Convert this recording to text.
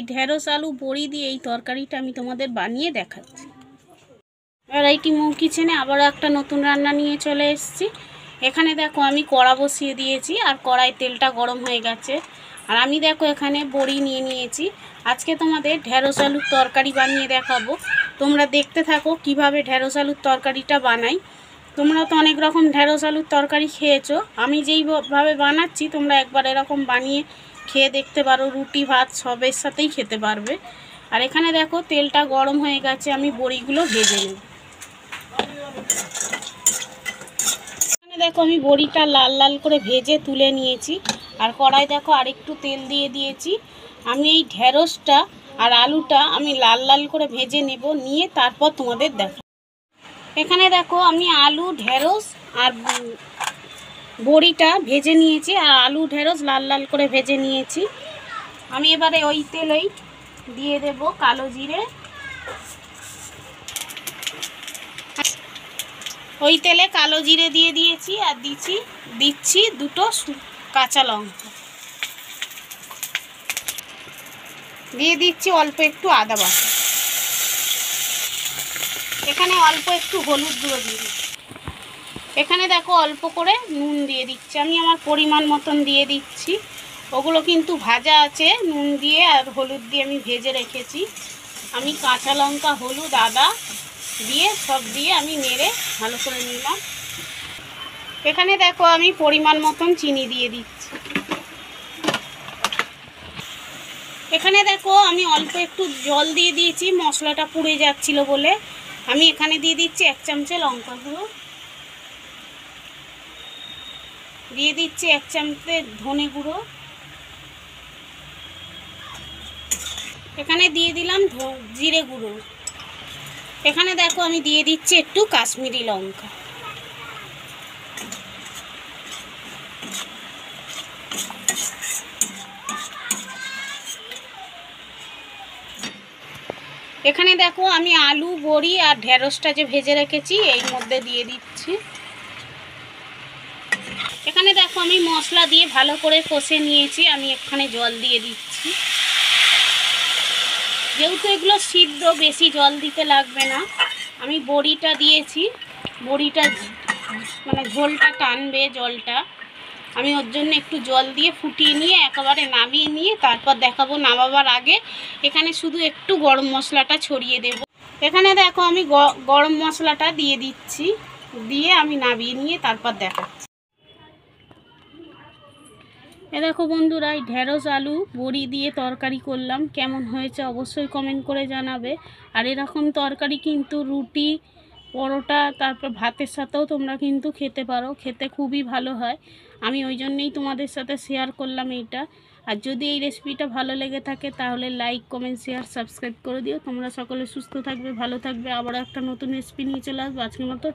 এই ঢেঁড়স আলু বড়ি দিয়ে এই তরকারিটা আমি তোমাদের বানিয়ে দেখাচ্ছি। ভ্যারাইটি মৌ কিচেনে আবারও একটা নতুন রান্না নিয়ে চলে এসেছি। এখানে দেখো আমি কড়া বসিয়ে দিয়েছি আর কড়াই তেলটা গরম হয়ে গেছে। আর আমি দেখো এখানে বড়ি নিয়ে নিয়েছি। আজকে তোমাদের ঢেঁড়স আলুর তরকারি বানিয়ে দেখাবো। তোমরা দেখতে থাকো কিভাবে ঢেঁড়স আলুর তরকারিটা বানাই। তোমরা তো অনেক রকম ঢেঁড়স আলুর তরকারি খেয়েছো, আমি যেইভাবে বানাচ্ছি তোমরা একবার এরকম বানিয়ে খেয়ে দেখতে পারো, রুটি ভাত সবের সাথেই খেতে পারবে। আর এখানে দেখো তেলটা গরম হয়ে গেছে, আমি বড়িগুলো ভেজে নেব। এখানে দেখো আমি বড়িটা লাল লাল করে ভেজে তুলে নিয়েছি। আর কড়াই দেখো আরেকটু তেল দিয়ে দিয়েছি। আমি এই ঢেঁড়সটা আর আলুটা আমি লাল লাল করে ভেজে নেব, নিয়ে তারপর তোমাদের দেখো। এখানে দেখো আমি আলু ঢেঁড়স আর বড়িটা ভেজে নিয়েছি, আর আলু ঢেঁড়স লাল লাল করে ভেজে নিয়েছি। আমি এবারে ওই তেলেই দিয়ে দেব কালো জিরে। ওই তেলে কালো জিরে দিয়ে দিয়েছি আর দিচ্ছি দুটো কাঁচা লঙ্কা, দিয়ে দিচ্ছি অল্প একটু আদা বাটা। এখানে অল্প একটু হলুদ গুঁড়ো দিয়ে দিচ্ছি। এখানে দেখো অল্প করে নুন দিয়ে দিচ্ছি, আমি আমার পরিমাণ মতন দিয়ে দিচ্ছি। ওগুলো কিন্তু ভাজা আছে, নুন দিয়ে আর হলুদ দিয়ে আমি ভেজে রেখেছি। আমি কাঁচা লঙ্কা হলুদ আদা দিয়ে সব দিয়ে আমি নেড়ে ভালো করে নিলাম। এখানে দেখো আমি পরিমাণ মতন চিনি দিয়ে দিচ্ছি। এখানে দেখো আমি অল্প একটু জল দিয়ে দিয়েছি, মশলাটা পুড়ে যাচ্ছিল বলে। আমি এখানে দিয়ে দিচ্ছি 1 চামচে লঙ্কা গুঁড়ো, দিয়ে দিচ্ছি 1 চামচে ধনে গুঁড়ো, এখানে দিয়ে দিলাম জিরে গুঁড়ো। এখানে দেখো আমি দিয়ে দিচ্ছি একটু কাশ্মীরি লঙ্কা। এখানে দেখো আমি আলু বড়ি আর ঢেঁড়সটা যে ভেজে রেখেছি এই মধ্যে দিয়ে দিচ্ছি। এখানে দেখো আমি মশলা দিয়ে ভালো করে কষে নিয়েছি, আমি এখানে জল দিয়ে দিচ্ছি। যেহেতু এগুলো সিদ্ধ বেশি জল দিতে লাগবে না। আমি বড়িটা দিয়েছি, বড়িটা মানে ঝোলটা টানবে জলটা, আমি ওর জন্য একটু জল দিয়ে ফুটিয়ে নিয়ে একেবারে নামিয়ে নিয়ে তারপর দেখাবো। নামাবার আগে এখানে শুধু একটু গরম মশলাটা ছড়িয়ে দেব। এখানে দেখো আমি গরম মশলাটা দিয়ে দিচ্ছি, দিয়ে আমি নামিয়ে নিয়ে তারপর দেখাচ্ছি। এ দেখো বন্ধুরা, এই ঢেঁড়স আলু বড়ি দিয়ে তরকারি করলাম, কেমন হয়েছে অবশ্যই কমেন্ট করে জানাবে। আর এরকম তরকারি কিন্তু রুটি পরোটা তারপর ভাতের সাথেও তোমরা কিন্তু খেতে পারো, খেতে খুবই ভালো হয়। আমি ওই জন্যেই তোমাদের সাথে শেয়ার করলাম এইটা। আর যদি এই রেসিপিটা ভালো লেগে থাকে তাহলে লাইক কমেন্ট শেয়ার সাবস্ক্রাইব করে দিও। তোমরা সকলে সুস্থ থাকবে, ভালো থাকবে। আবার একটা নতুন রেসিপি নিয়ে চলে আসবো। আজকের মতো